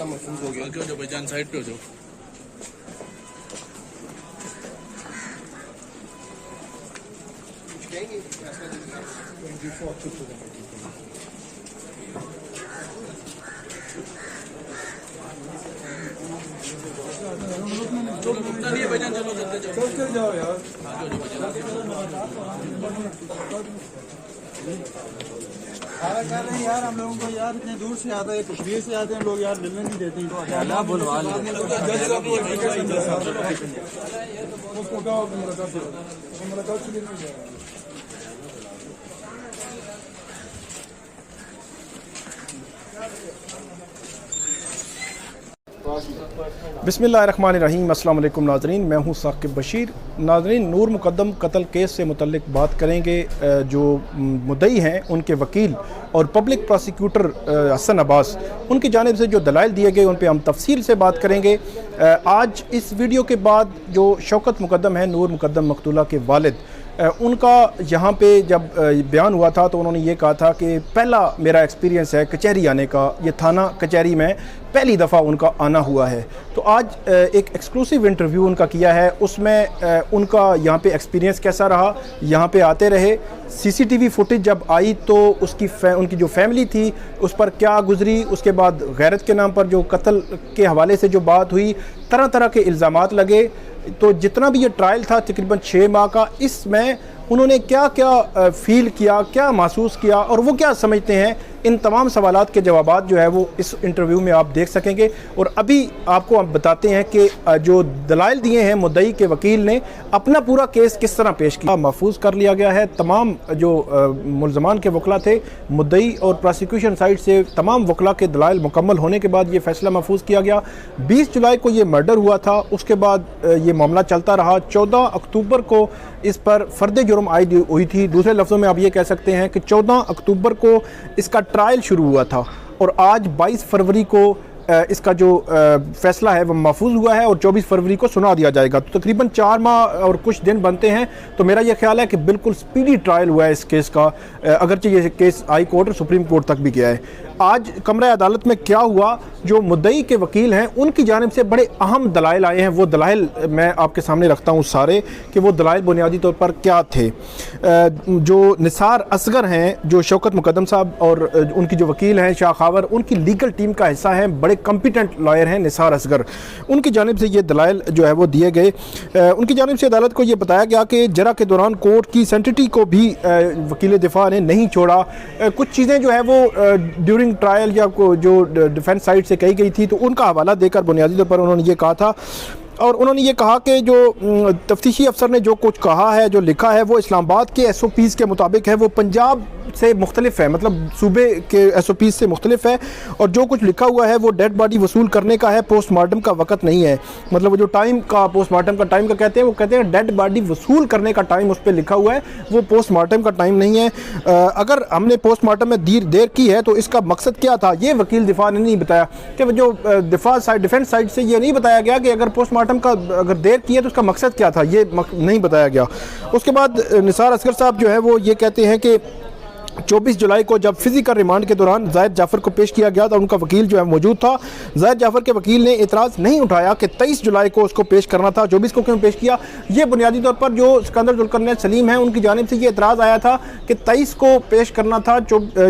महफूज हो गया। क्यों जो भाईजान साइड पे हो जाओ। तो रुकना नहीं है भाईजान, चलो चलते जाओ यार। कर रहे हैं यार, हम लोगों को यार इतने दूर से आते हैं, कश्मीर से आते हैं लोग यार, मिलने नहीं देते हैं। बुलवा बिस्मिल्लाहिर्रहमानिर्रहीम। अस्सलाम वालेकुम नाज़रीन, मैं हूँ साकिब बशीर। नाज़रीन, नूर मुक़द्दम कत्ल केस से मुतल्लिक बात करेंगे। जो मुद्दई हैं उनके वकील और पब्लिक प्रोसिक्यूटर हसन अब्बास, उनकी जानिब से जो दलाइल दिए गए उन पे हम तफसील से बात करेंगे। आज इस वीडियो के बाद जो शौकत मुक़द्दम है, नूर मुक़द्दम मक़तूला के वालिद, उनका यहाँ पे जब बयान हुआ था तो उन्होंने ये कहा था कि पहला मेरा एक्सपीरियंस है कचहरी आने का, ये थाना कचहरी में पहली दफ़ा उनका आना हुआ है। तो आज एक एक्सक्लूसिव इंटरव्यू उनका किया है, उसमें उनका यहाँ पे एक्सपीरियंस कैसा रहा, यहाँ पे आते रहे, सीसीटीवी फुटेज जब आई तो उनकी जो फैमिली थी उस पर क्या गुजरी, उसके बाद गैरत के नाम पर जो कत्ल के हवाले से जो बात हुई, तरह तरह के इल्ज़ामात लगे। तो जितना भी ये ट्रायल था तकरीबन 6 माह का, इसमें उन्होंने क्या क्या फ़ील किया, क्या महसूस किया और वो क्या समझते हैं, इन तमाम सवालात के जवाबात जो है वो इस इंटरव्यू में आप देख सकेंगे। और अभी आपको हम बताते हैं कि जो दलाइल दिए हैं मुद्दई के वकील ने, अपना पूरा केस किस तरह पेश किया। महफूज कर लिया गया है, तमाम जो मुल्ज़मान के वकला थे, मुद्दई और प्रोसिक्यूशन साइड से तमाम वकला के दलाइल मुकम्मल होने के बाद ये फ़ैसला महफूज किया गया। 20 जुलाई को ये मर्डर हुआ था, उसके बाद ये मामला चलता रहा। 14 अक्टूबर को इस पर फ़र्द जुर्म आयद हुई थी। दूसरे लफ्ज़ों में आप ये कह सकते हैं कि 14 अक्टूबर को इसका ट्रायल शुरू हुआ था और आज 22 फरवरी को इसका जो फ़ैसला है वो महफूज हुआ है और 24 फरवरी को सुना दिया जाएगा। तो तकरीबन 4 माह और कुछ दिन बनते हैं। तो मेरा ये ख्याल है कि बिल्कुल स्पीडी ट्रायल हुआ है इस केस का, अगरचे ये केस हाई कोर्ट और सुप्रीम कोर्ट तक भी गया है। आज कमरा अदालत में क्या हुआ, जो मुद्दई के वकील हैं उनकी जानिब से बड़े अहम दलाइल आए हैं। वो दलाइल मैं आपके सामने रखता हूँ सारे, कि वो दलाइल बुनियादी तौर पर क्या थे। जो निसार असगर हैं, जो शौकत मुक़द्दम साहब और उनकी जो वकील हैं शाह खावर, उनकी लीगल टीम का हिस्सा हैं, बड़े कॉम्पिटेंट लॉयर हैं निसार असगर, उनकी जानिब से ये दलाइल जो है वो दिए गए। उनकी जानिब से अदालत को ये बताया गया कि जरा के दौरान कोर्ट की सेंटिटी को भी वकील दिफा ने नहीं छोड़ा। कुछ चीज़ें जो है वो ड्यूरिंग ट्रायल या जो डिफेंस साइड से कही गई थी, तो उनका हवाला देकर बुनियादी तौर पर उन्होंने ये कहा था। और उन्होंने ये कहा कि जो तफ्तीशी अफसर ने जो कुछ कहा है, जो लिखा है, वो इस्लामाबाद के SOPs के मुताबिक है, वो पंजाब से मुख्तलिफ है, मतलब सूबे के SOPs से मुख्तलिफ है। और जो कुछ लिखा हुआ है वो डेड बॉडी वसूल करने का है, पोस्टमार्टम का वक़्त नहीं है। मतलब वो जो टाइम का पोस्टमार्टम का टाइम का कहते हैं, वो कहते हैं डेड बॉडी वसूल करने का टाइम उस पर लिखा हुआ है, वो पोस्टमार्टम का टाइम नहीं है। अगर हमने पोस्टमार्टम में देर की है तो इसका मकसद क्या था, ये वकील दिफा ने नहीं बताया। कि जो दिफा साइड, डिफेंस साइड से ये नहीं बताया गया कि अगर पोस्टमार्टम का अगर देर की है तो उसका मकसद क्या था, ये नहीं बताया गया। उसके बाद निसार असगर साहब जो है वो ये कहते हैं कि 24 जुलाई को जब फिजिकल रिमांड के दौरान जाहिद जाफ़र को पेश किया गया था, उनका वकील जो है मौजूद था। जाहिद जाफ़र के वकील ने एतराज़ नहीं उठाया कि 23 जुलाई को उसको पेश करना था, 24 को क्यों पेश किया। ये बुनियादी तौर पर जो सिकंदर जुल्करनैन सलीम है उनकी जानिब से ये एतराज़ आया था कि 23 को पेश करना था।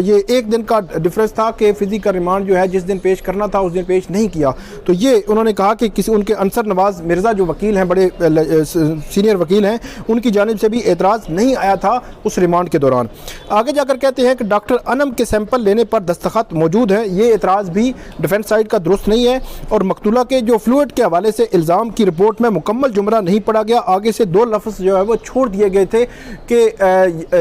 ये एक दिन का डिफरेंस था कि फिजिकल रिमांड जो है जिस दिन पेश करना था उस दिन पेश नहीं किया। तो ये उन्होंने कहा कि किसी उनके अंसर नवाज़ मिर्ज़ा जो वकील हैं, बड़े सीनियर वकील हैं, उनकी जानिब से भी एतराज़ नहीं आया था उस रिमांड के दौरान। आगे जाकर जाकर कहते हैं कि डॉक्टर अनम के सैंपल लेने पर दस्तखत मौजूद हैं। ये एतराज़ भी डिफेंस साइड का दुरुस्त नहीं है और मकतूला के जो फ्लूइड के हवाले से इल्ज़ाम की रिपोर्ट में मुकम्मल जुमला नहीं पढ़ा गया। आगे से 2 लफ्ज़ जो है वो छोड़ दिए गए थे कि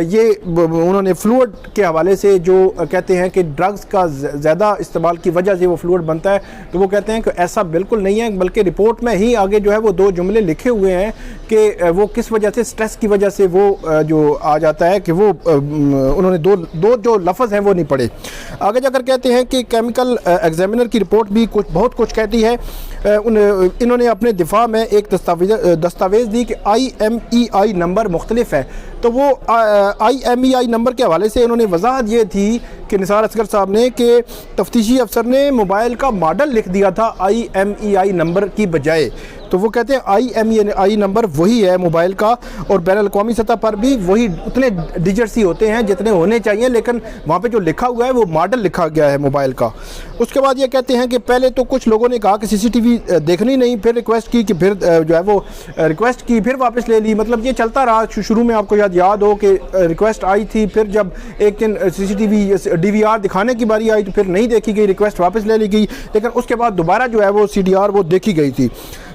ये उन्होंने फ्लूइड के हवाले से जो कहते हैं कि ड्रग्स का ज़्यादा इस्तेमाल की वजह से वो फ्लूइड बनता है, तो वो कहते हैं कि ऐसा बिल्कुल नहीं है, बल्कि रिपोर्ट में ही आगे जो है वो 2 जुमले लिखे हुए हैं कि वो किस वजह से, स्ट्रेस की वजह से वो जो आ जाता है कि वो उन्होंने दो जो लफ्ज़ हैं वो नहीं पढ़े। आगे जाकर कहते हैं कि केमिकल एग्जामिनर की रिपोर्ट भी बहुत कुछ कहती है। इन्होंने अपने दिफा में एक दस्तावेज़ दी कि IMEI नंबर मुख्तलिफ है, तो वो IMEI नंबर के हवाले से इन्होंने वजाहत ये थी कि निसार असगर साहब ने कि तफ्तीशी अफसर ने मोबाइल का मॉडल लिख दिया था IMEI नंबर की बजाय। तो वो कहते हैं IMEI नंबर वही है मोबाइल का और बैनुल अक़वामी सतह पर भी वही उतने डिजिट्स ही होते हैं जितने होने चाहिए, लेकिन वहाँ पे जो लिखा हुआ है वो मॉडल लिखा गया है मोबाइल का। उसके बाद ये कहते हैं कि पहले तो कुछ लोगों ने कहा कि CCTV देखनी नहीं, फिर रिक्वेस्ट की कि फिर जो है वो रिक्वेस्ट की फिर वापस ले ली। मतलब ये चलता रहा। शुरू में आपको याद हो कि रिक्वेस्ट आई थी, फिर जब एक दिन CCTV DVR दिखाने की बारी आई तो फिर नहीं देखी गई, रिक्वेस्ट वापस ले ली गई, लेकिन उसके बाद दोबारा जो है वो CDR वो देखी गई थी।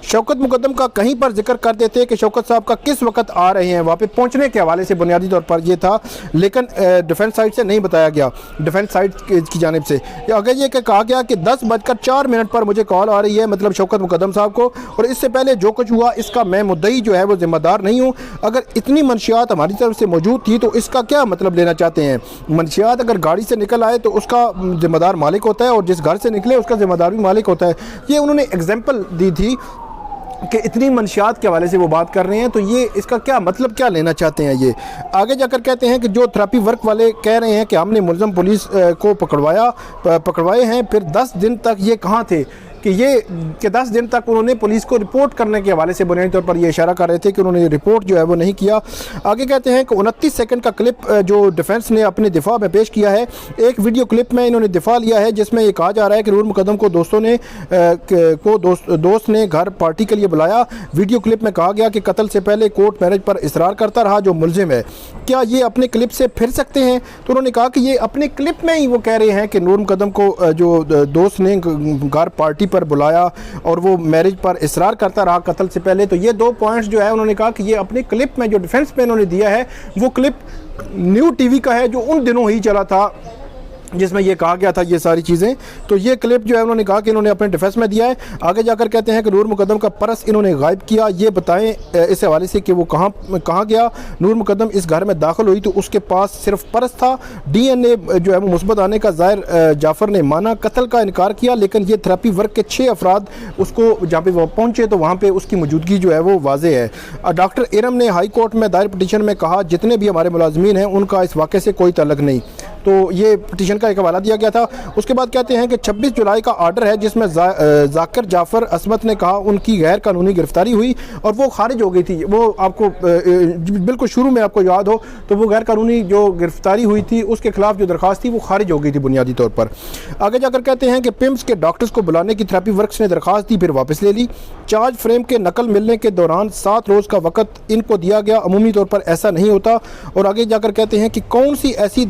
शौकत मुकद्दम का कहीं पर जिक्र कर देते कि शौकत साहब का किस वक्त आ रहे हैं, वहाँ पे पहुँचने के हवाले से बुनियादी तौर पर ये था, लेकिन डिफेंस साइड से नहीं बताया गया, डिफेंस साइड की जानिब से। आगे ये कहा गया कि 10:04 पर मुझे कॉल आ रही है, मतलब शौकत मुकद्दम साहब को, और इससे पहले जो कुछ हुआ इसका मैं मुद्दई जो है वो ज़िम्मेदार नहीं हूँ। अगर इतनी मंशियात हमारी तरफ से मौजूद थी तो इसका क्या मतलब लेना चाहते हैं? मंशियात अगर गाड़ी से निकल आए तो उसका ज़िम्मेदार मालिक होता है और जिस घर से निकले उसका ज़िम्मेदार भी मालिक होता है। ये उन्होंने एग्जाम्पल दी थी कि इतनी मंशियात के हवाले से वो बात कर रहे हैं, तो ये इसका क्या मतलब क्या लेना चाहते हैं? ये आगे जाकर कहते हैं कि जो थेरेपी वर्क वाले कह रहे हैं कि हमने मुलज़म पुलिस को पकड़वाए हैं, फिर 10 दिन तक ये कहाँ थे कि 10 दिन तक उन्होंने पुलिस को रिपोर्ट करने के हवाले से बुनियादी तौर पर ये इशारा कर रहे थे कि उन्होंने रिपोर्ट जो है वो नहीं किया। आगे कहते हैं कि 29 सेकंड का क्लिप जो डिफेंस ने अपने दिफा में पेश किया है, एक वीडियो क्लिप में इन्होंने दिफा लिया है जिसमें ये कहा जा रहा है कि नूर मुकद्दम को दोस्त ने घर पार्टी के लिए बुलाया। वीडियो क्लिप में कहा गया कि कत्ल से पहले कोर्ट मैरिज पर इसरार करता रहा जो मुलजिम है, क्या ये अपने क्लिप से फिर सकते हैं? तो उन्होंने कहा कि ये अपने क्लिप में ही वो कह रहे हैं कि नूर मुकद्दम को जो दोस्त ने घर पार्टी पर बुलाया और वो मैरिज पर इसरार करता रहा कत्ल से पहले। तो ये 2 पॉइंट्स जो है उन्होंने कहा कि ये अपने क्लिप में जो डिफेंस में इन्होंने दिया है वो क्लिप न्यू टीवी का है जो उन दिनों ही चला था जिसमें ये कहा गया था ये सारी चीज़ें। तो ये क्लिप जो है उन्होंने कहा कि इन्होंने अपने डिफेंस में दिया है। आगे जाकर कहते हैं कि नूर मुकद्दम का पर्स इन्होंने गायब किया, ये बताएं इस हवाले से कि वो कहाँ गया। नूर मुकद्दम इस घर में दाखिल हुई तो उसके पास सिर्फ पर्स था। DNA जो है वो मुस्बत आने का ज़ाहिर जाफ़र ने माना, कत्ल का इनकार किया, लेकिन ये थेरेपी वर्क के 6 अफराद उसको जहाँ पे वो पहुँचे तो वहाँ पर उसकी मौजूदगी जो है वो वाज़ेह है। डॉक्टर इरम ने हाई कोर्ट में दायर पटिशन में कहा जितने भी हमारे मुलाजमीन हैं उनका इस वाक़े से कोई तल्लुक़ नहीं। तो ये पटिशन का एक हवाला दिया गया था। उसके बाद कहते हैं कि 26 जुलाई का आर्डर है जिसमें जाकिर जाफ़र असमत ने कहा उनकी गैर कानूनी गिरफ्तारी हुई और वो खारिज हो गई थी। वो आपको बिल्कुल शुरू में आपको याद हो तो वो गैर कानूनी जो गिरफ्तारी हुई थी उसके खिलाफ जो दरख्वास्त थी वो खारिज हो गई थी बुनियादी तौर पर। आगे जाकर कहते हैं कि पिम्स के डॉक्टर्स को बुलाने की थेरेपी वर्क्स ने दरख्वास्त दी, फिर वापस ले ली। चार्ज फ्रेम के नकल मिलने के दौरान 7 रोज़ का वक़्त इनको दिया गया, अमूमी तौर पर ऐसा नहीं होता। और आगे जाकर कहते हैं कि कौन सी ऐसी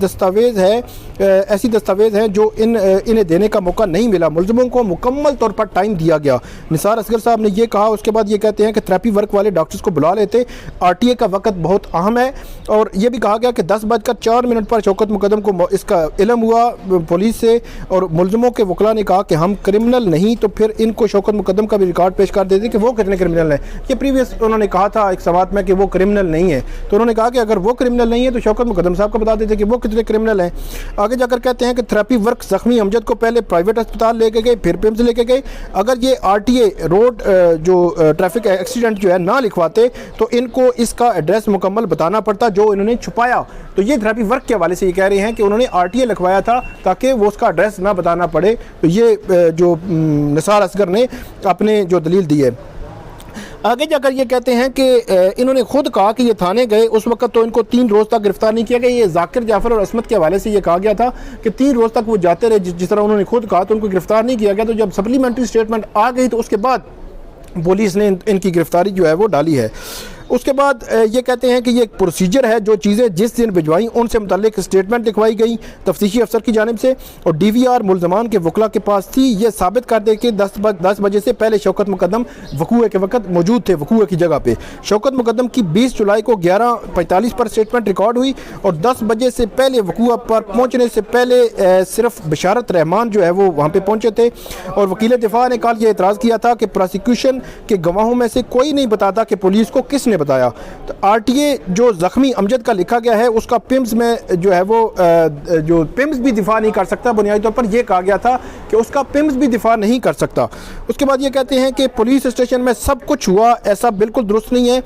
दस्तावेज़ हैं जो इन्हें देने का मौका नहीं मिला, मुलज़िमों को मुकम्मल तौर पर टाइम दिया गया। निसार असगर साहब ने ये कहा। उसके बाद ये कहते हैं कि थेरेपी वर्क वाले डॉक्टर्स को बुला लेते, RTA का वक़्त बहुत अहम है। और ये भी कहा गया कि 10:04 पर शौकत मुकद्दम को इसका इल्म हुआ पुलिस से और मुलज़िमों के वकला ने कहा कि हम क्रिमिनल नहीं, तो फिर इनको शौकत मुकद्दम का भी रिकॉर्ड पेश कर देते कि वो कितने क्रिमिनल हैं। ये प्रीवियस उन्होंने कहा था एक सवाल में कि वो क्रिमिनल नहीं है, तो उन्होंने कहा कि अगर वो क्रिमिनल नहीं है तो शौकत मुकद्दम साहब को बता देते कि वो कितने क्रिमिनल हैं। आगे जाकर कहते हैं कि थेरेपी वर्क जख्मी अमजद को पहले प्राइवेट अस्पताल लेके गए, फिर पिम्स लेके गए। अगर ये RTA रोड जो ट्रैफिक एक्सीडेंट जो है ना लिखवाते तो इनको इसका एड्रेस मुकम्मल बताना पड़ता जो इन्होंने छुपाया। तो ये थेरेपी वर्क के हवाले से ये कह रहे हैं कि उन्होंने RTA लिखवाया था ताकि वो उसका एड्रेस ना बताना पड़े। तो ये जो निसार असगर ने अपने जो दलील दी है। आगे जाकर ये कहते हैं कि इन्होंने खुद कहा कि ये थाने गए उस वक्त तो इनको 3 रोज़ तक गिरफ्तार नहीं किया गया। ये जाकिर जाफ़र और असमत के हवाले से ये कहा गया था कि 3 रोज़ तक वो जाते रहे, जिस तरह उन्होंने खुद कहा, तो उनको गिरफ्तार नहीं किया गया। तो जब सप्लीमेंट्री स्टेटमेंट आ गई तो उसके बाद पुलिस ने इनकी गिरफ्तारी जो है वो डाली है। उसके बाद ये कहते हैं कि ये एक प्रोसीजर है, जो चीज़ें जिस दिन भिजवाई उनसे मुताल्लिक स्टेटमेंट लिखवाई गई तफ्तीशी अफसर की जानिब से, और DVR मुलजमान के वकला के पास थी। ये साबित कर दे कि 10 बजे से पहले शौकत मुकद्दम वकूए के वक्त मौजूद थे वकूए की जगह पे। शौकत मुकद्दम की 20 जुलाई को 11:45 पर स्टेटमेंट रिकॉर्ड हुई और 10 बजे से पहले वकूआ पर पहुँचने से पहले सिर्फ बशारत रहमान जो है वो वहाँ पर पहुँचे थे। और वकील दिफा ने कल ये एतराज़ किया था कि प्रोसिक्यूशन के गवाहों में से कोई नहीं बताता कि पुलिस को किसने बताया। तो RTA जो ज़ख्मी अमजद का लिखा गया है उसका पिम्स में जो है वो जो पिम्स भी दिफा नहीं कर सकता। बुनियादी तौर पर यह कहा गया था कि उसका पिम्स भी दिफा नहीं कर सकता। उसके बाद ये कहते हैं कि पुलिस स्टेशन में सब कुछ हुआ, ऐसा बिल्कुल दुरुस्त नहीं है।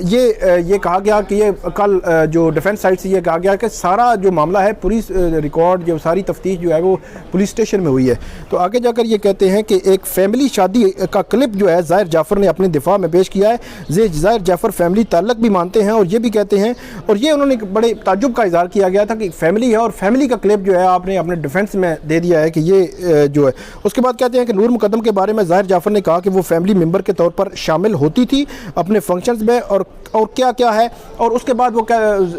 ये कहा गया कि ये कल जो डिफेंस साइड से ये कहा गया कि सारा जो मामला है पुलिस रिकॉर्ड जो सारी तफ्तीश जो है वो पुलिस स्टेशन में हुई है। तो आगे जाकर ये कहते हैं कि एक फैमिली शादी का क्लिप जो है ज़ाहिर जाफ़र ने अपने दिफा में पेश किया है। ज़ाहिर जाफ़र फैमिली ताल्लुक भी मानते हैं और ये भी कहते हैं, और ये उन्होंने बड़े ताज्जुब का इज़हार किया गया था कि फैमिली है और फैमिली का क्लिप जो है आपने अपने डिफेंस में दे दिया है कि ये जो है। उसके बाद कहते हैं कि नूर मुकद्दम के बारे में ज़ाहिर जाफ़र ने कहा कि वो फैमिली मेम्बर के तौर पर शामिल होती थी अपने फंक्शंस में, और क्या क्या है। और उसके बाद वो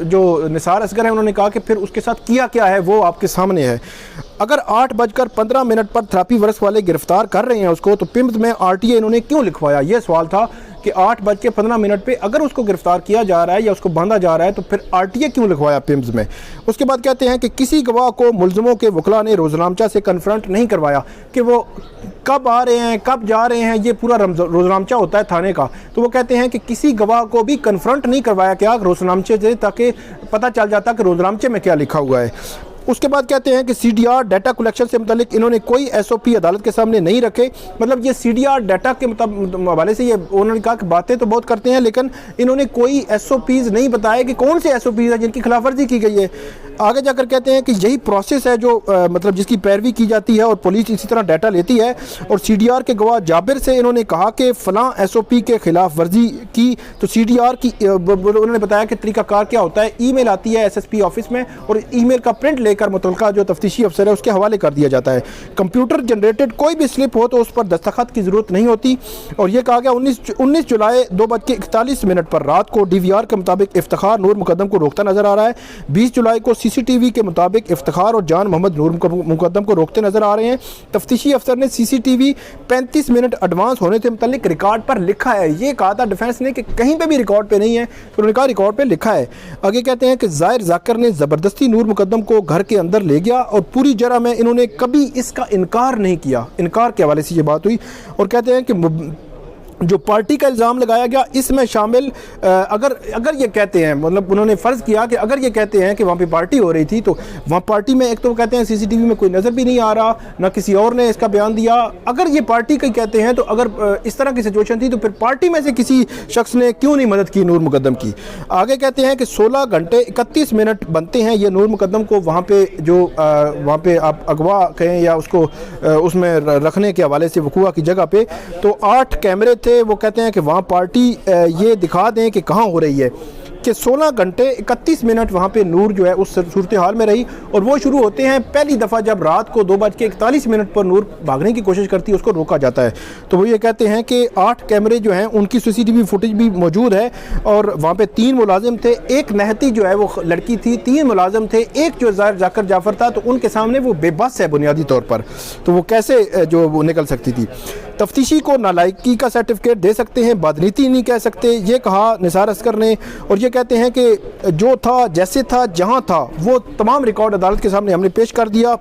जो निसार असगर है उन्होंने कहा कि फिर उसके साथ किया क्या है वो आपके सामने है। अगर 8:15 पर थेरेपी वर्क्स वाले गिरफ्तार कर रहे हैं उसको, तो पिम्स में RTA इन्होंने क्यों लिखवाया? ये सवाल था कि 8:15 पे अगर उसको गिरफ्तार किया जा रहा है या उसको बांधा जा रहा है तो फिर RTA क्यों लिखवाया पिम्स में? उसके बाद कहते हैं कि किसी गवाह को मुलजमों के वकला ने रोजनामचा से कन्फ्रंट नहीं करवाया कि वो कब आ रहे हैं कब जा रहे हैं, ये पूरा रोजनामचा होता है थाने का। तो वो कहते हैं कि किसी गवाह को भी कन्फ्रंट नहीं करवाया क्या रोजनामचे से, ताकि पता चल जाता कि रोजनामचे में क्या लिखा हुआ है। उसके बाद कहते हैं कि CDR डाटा कलेक्शन से मुतालिक इन्होंने कोई SOP अदालत के सामने नहीं रखे। मतलब ये CDR डाटा के हवाले से ये उन्होंने कहा कि बातें तो बहुत करते हैं लेकिन इन्होंने कोई SOPs नहीं बताए कि कौन से SOPs है जिनकी खिलाफवर्जी की गई है। आगे जाकर कहते हैं कि यही प्रोसेस है जो मतलब जिसकी पैरवी की जाती है और पुलिस इसी तरह डाटा लेती है। और CDR के गवाह जाबिर से इन्होंने कहा कि फ़लाँ SOP के खिलाफ वर्जी की, तो CDR की उन्होंने बताया कि तरीक़ाकार क्या होता है। ईमेल आती है SSP ऑफिस में और ईमेल का प्रिंट लेकर मुतलका जो तफ्तीशी अफसर है उसके हवाले कर दिया जाता है। कंप्यूटर जनरेटेड कोई भी स्लिप हो तो उस पर दस्तखत की ज़रूरत नहीं होती। और यह कहा गया 19 जुलाई 2:41 पर रात को DVR के मुताबिक इफ्तिखार नूर मुकद्दम को रोकता नजर आ रहा है। 20 जुलाई को CCTV के मुताबिक इफ्तिखार और जान मोहम्मद नूर मुकद्दम को रोकते नजर आ रहे हैं। तफ्तीशी अफसर ने CCTV 35 मिनट एडवांस होने से मुताल्लिक रिकॉर्ड पर लिखा है। ये कहा था डिफेंस ने कि कहीं पे भी रिकॉर्ड पे नहीं है, तो उन्होंने कहा रिकॉर्ड पे लिखा है। आगे कहते हैं कि ज़ाहिर जाकिर ने ज़बरदस्ती नूर मुकद्दम को घर के अंदर ले गया और पूरी जरा में इन्होंने कभी इसका इनकार नहीं किया। इनकार के हवाले से ये बात हुई। और कहते हैं कि जो पार्टी का इल्ज़ाम लगाया गया इसमें शामिल अगर ये कहते हैं, मतलब उन्होंने फ़र्ज़ किया कि अगर ये कहते हैं कि वहाँ पे पार्टी हो रही थी तो वहाँ पार्टी में एक तो कहते हैं CCTV में कोई नज़र भी नहीं आ रहा, ना किसी और ने इसका बयान दिया। अगर ये पार्टी का कहते हैं तो अगर इस तरह की सिचुएशन थी तो फिर पार्टी में से किसी शख्स ने क्यों नहीं मदद की नूर मुकद्दम की। आगे कहते हैं कि 16 घंटे 31 मिनट बनते हैं ये नूर मुकद्दम को वहाँ पर जो वहाँ पर आप अगवा कहें या उसको उसमें रखने के हवाले से वकूआ की जगह पर, तो 8 कैमरे थे। वो कहते हैं कि वहाँ पार्टी ये दिखा दें कि कहाँ हो रही है कि 16 घंटे 31 मिनट वहाँ पे नूर जो है उस सूरत हाल में रही। और वो शुरू होते हैं पहली दफ़ा जब रात को 2:41 पर नूर भागने की कोशिश करती है, उसको रोका जाता है। तो वो ये कहते हैं कि 8 कैमरे जो हैं उनकी CCTV फुटेज भी मौजूद है और वहाँ पे 3 मुलाजिम थे, एक नहती जो है वो लड़की थी, 3 मुलाजिम थे, एक जो ज़ाहिर जाकिर जाफ़र था, तो उनके सामने वो बेबस है बुनियादी तौर पर, तो वो कैसे जो वो निकल सकती थी। तफ्तीशी को नालायकी का सर्टिफिकेट दे सकते हैं, बदनीति नहीं कह सकते, ये कहा निसार असगर ने। और ये कहते हैं कि जो था जैसे था जहां था वो तमाम रिकॉर्ड अदालत के सामने हमने पेश कर दिया।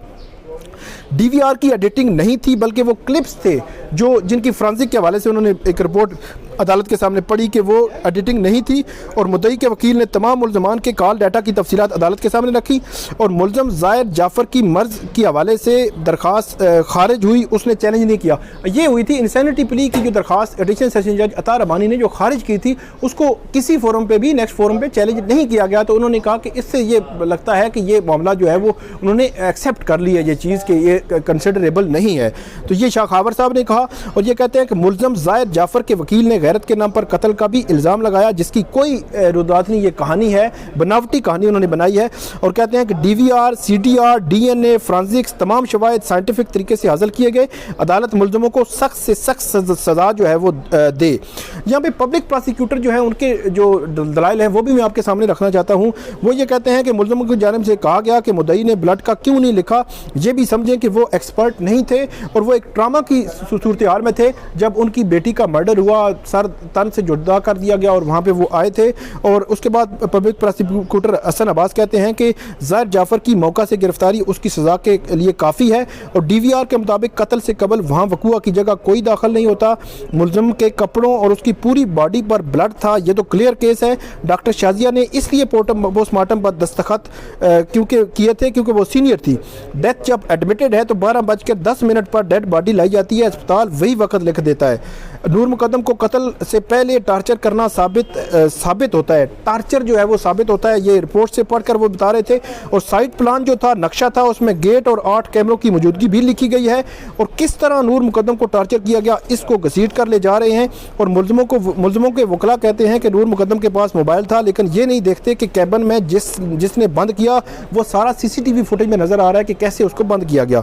DVR की एडिटिंग नहीं थी बल्कि वो क्लिप्स थे जो जिनकी फ्रांसिक के हवाले से उन्होंने एक रिपोर्ट अदालत के सामने पड़ी कि वो एडिटिंग नहीं थी। और मुद्दई के वकील ने तमाम मुलजमान के कॉल डाटा की तफसीलात अदालत के सामने रखी और मुलजम ज़ाहिर जाफ़र की मर्ज़ के हवाले से दरख्वास्त खारिज हुई, उसने चैलेंज नहीं किया। ये हुई थी इंसैनिटी प्ली की जो दरख्वास्त एडिशनल सेशन जज अता रबानी ने जो खारिज की थी, उसको किसी फोरम पे भी नेक्स्ट फोरम पे चैलेंज नहीं किया गया। तो उन्होंने कहा कि इससे ये लगता है कि ये मामला जो है वो उन्होंने एक्सेप्ट कर लिया ये चीज़ कि ये कंसिडरेबल नहीं है। तो ये शाह खावर साहब ने कहा। और ये कहते हैं कि मुलजम ज़ाहिर जाफ़र के वकील ने गैर गैरत के नाम पर कत्ल का भी इल्ज़ाम लगाया, जिसकी कोई रुदात नहीं, ये कहानी है, बनावटी कहानी उन्होंने बनाई है। और कहते हैं कि DVR, CDR, DNA, फ्रांसिक्स तमाम शवाहिद साइंटिफिक तरीके से हासिल किए गए, अदालत मुल्ज़िमों को सख्त से सख्त सज़ा जो है वो दे। यहाँ पे पब्लिक प्रोसिक्यूटर जो है उनके जो दलाइल हैं वो भी मैं आपके सामने रखना चाहता हूँ। वो ये कहते हैं कि मुल्ज़िमों की जानिब से कहा गया कि मुद्दई ने ब्लड का क्यों नहीं लिखा, ये भी समझें कि वो एक्सपर्ट नहीं थे और वो एक ट्रामा की सूरत हाल में थे। जब उनकी बेटी का मर्डर हुआ, सर तन से जुदा कर दिया गया और वहाँ पे वो आए थे। और उसके बाद पब्लिक प्रोसिक्यूटर हसन अब्बास कहते हैं कि ज़ाहिर जाफ़र की मौका से गिरफ्तारी उसकी सज़ा के लिए काफ़ी है और DVR के मुताबिक कत्ल से कबल वहाँ वक़ुआ की जगह कोई दाखिल नहीं होता। मुल्ज़िम के कपड़ों और उसकी पूरी बॉडी पर ब्लड था, ये तो क्लियर केस है। डॉक्टर शाजिया ने इसलिए पोस्टमार्टम पर दस्तखत क्योंकि किए थे क्योंकि वो सीनियर थी। डेथ जब एडमिटेड है तो 12:10 पर डेड बॉडी लाई जाती है, अस्पताल वही वक्त लिख देता है। नूर मुकद्दम को कत्ल से पहले टार्चर करना साबित होता है, टार्चर जो है वो साबित होता है, ये रिपोर्ट से पढ़कर वो बता रहे थे। और साइट प्लान जो था, नक्शा था, उसमें गेट और 8 कैमरों की मौजूदगी भी लिखी गई है। और किस तरह नूर मुकद्दम को टार्चर किया गया इसको घसीट कर ले जा रहे हैं। और मुल्ज़िमों के वकला कहते हैं कि नूर मुकद्दम के पास मोबाइल था, लेकिन ये नहीं देखते कि कैबिन में जिसने बंद किया वो सारा CCTV फुटेज में नज़र आ रहा है कि कैसे उसको बंद किया गया।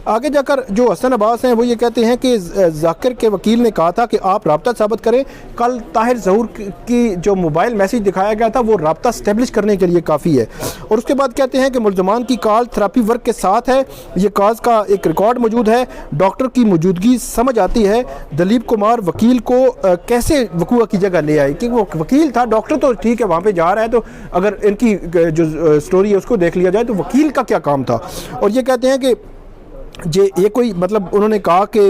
आगे जाकर जो हसन अब्बास हैं वो ये कहते हैं कि जाकिर के वकील ने कहा था कि आप राब्ता साबित करें। कल ताहिर ज़हूर की जो मोबाइल मैसेज दिखाया गया था वो राब्ता स्टैब्लिश करने के लिए काफ़ी है। और उसके बाद कहते हैं कि मुल्ज़मान की कॉल थेरेपी वर्क के साथ है, ये काज का एक रिकॉर्ड मौजूद है, डॉक्टर की मौजूदगी समझ आती है। दलीप कुमार वकील को कैसे वक़ुआ की जगह ले आए, कि वो वकील था, डॉक्टर तो ठीक है वहाँ पे जा रहा है, तो अगर इनकी जो स्टोरी है उसको देख लिया जाए तो वकील का क्या काम था। और ये कहते हैं कि ये कोई मतलब उन्होंने कहा कि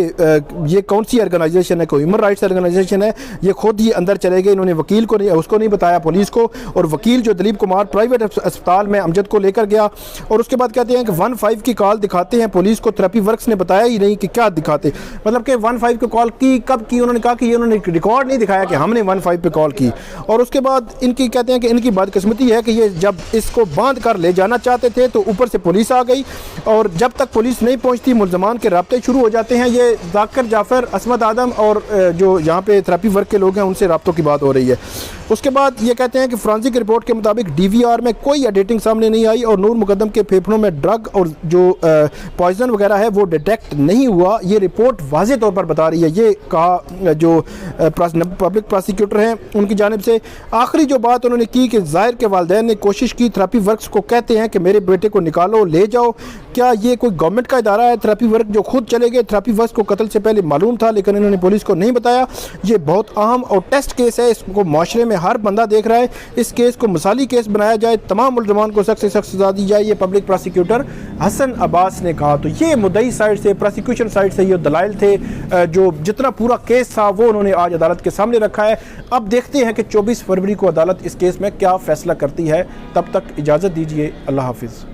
ये कौन सी ऑर्गेनाइजेशन है, कोई ह्यूमन राइट्स ऑर्गेनाइजेशन है, ये खुद ही अंदर चले गए, इन्होंने वकील को नहीं, उसको नहीं बताया, पुलिस को। और वकील जो दलीप कुमार प्राइवेट अस्पताल में अमजद को लेकर गया। और उसके बाद कहते हैं कि 15 की कॉल दिखाते हैं पुलिस को, थेरेपी वर्क्स ने बताया ही नहीं कि क्या दिखाते, मतलब कि 15 की कॉल की कब की, उन्होंने कहा कि ये उन्होंने रिकॉर्ड नहीं दिखाया कि हमने 15 पे कॉल की। और उसके बाद इनकी कहते हैं कि इनकी बदकिस्मती है कि ये जब इसको बांध कर ले जाना चाहते थे तो ऊपर से पुलिस आ गई, और जब तक पुलिस नहीं पहुंचती मुल्ज़मान के राब्ते शुरू हो जाते हैं। ये जाकिर जाफ़र, असमत आदम और जो यहाँ पे थेरेपी वर्क के लोग हैं उनसे राब्तों की बात हो रही है। उसके बाद ये कहते हैं कि फ्रांसिक रिपोर्ट के मुताबिक DVR में कोई एडिटिंग सामने नहीं आई और नूर मुकद्दम के फेफड़ों में ड्रग और जो पॉइजन वगैरह है वो डिटेक्ट नहीं हुआ, ये रिपोर्ट वाज़े तौर पर बता रही है। ये कहा जो पब्लिक प्रोसिक्यूटर हैं उनकी जानिब से। आखिरी जो बात उन्होंने की कि ज़ाहिर के वालिदैन ने कोशिश की, थेरेपी वर्क्स को कहते हैं कि मेरे बेटे को निकालो ले जाओ। क्या ये कोई गवर्नमेंट का इदारा है? थेरेपी वर्क जो खुद चले गए, थेरेपी वर्क्स को कत्ल से पहले मालूम था लेकिन इन्होंने पुलिस को नहीं बताया। ये बहुत अहम और टेस्ट केस है, इसको माशरे में हर बंदा देख रहा है। इस केस को मिसाली केस बनाया जाए, तमाम मुल्ज़मान को सख्त से सख्त सज़ा दी जाए, ये पब्लिक प्रोसिक्यूटर हसन अब्बास ने कहा। तो ये मुद्दई साइड से, प्रोसिक्यूशन साइड से ये दलाइल थे, जो जितना पूरा केस था वो उन्होंने आज अदालत के सामने रखा है। अब देखते हैं कि 24 फरवरी को अदालत इस केस में क्या फ़ैसला करती है। तब तक इजाज़त दीजिए, अल्लाह हाफिज़।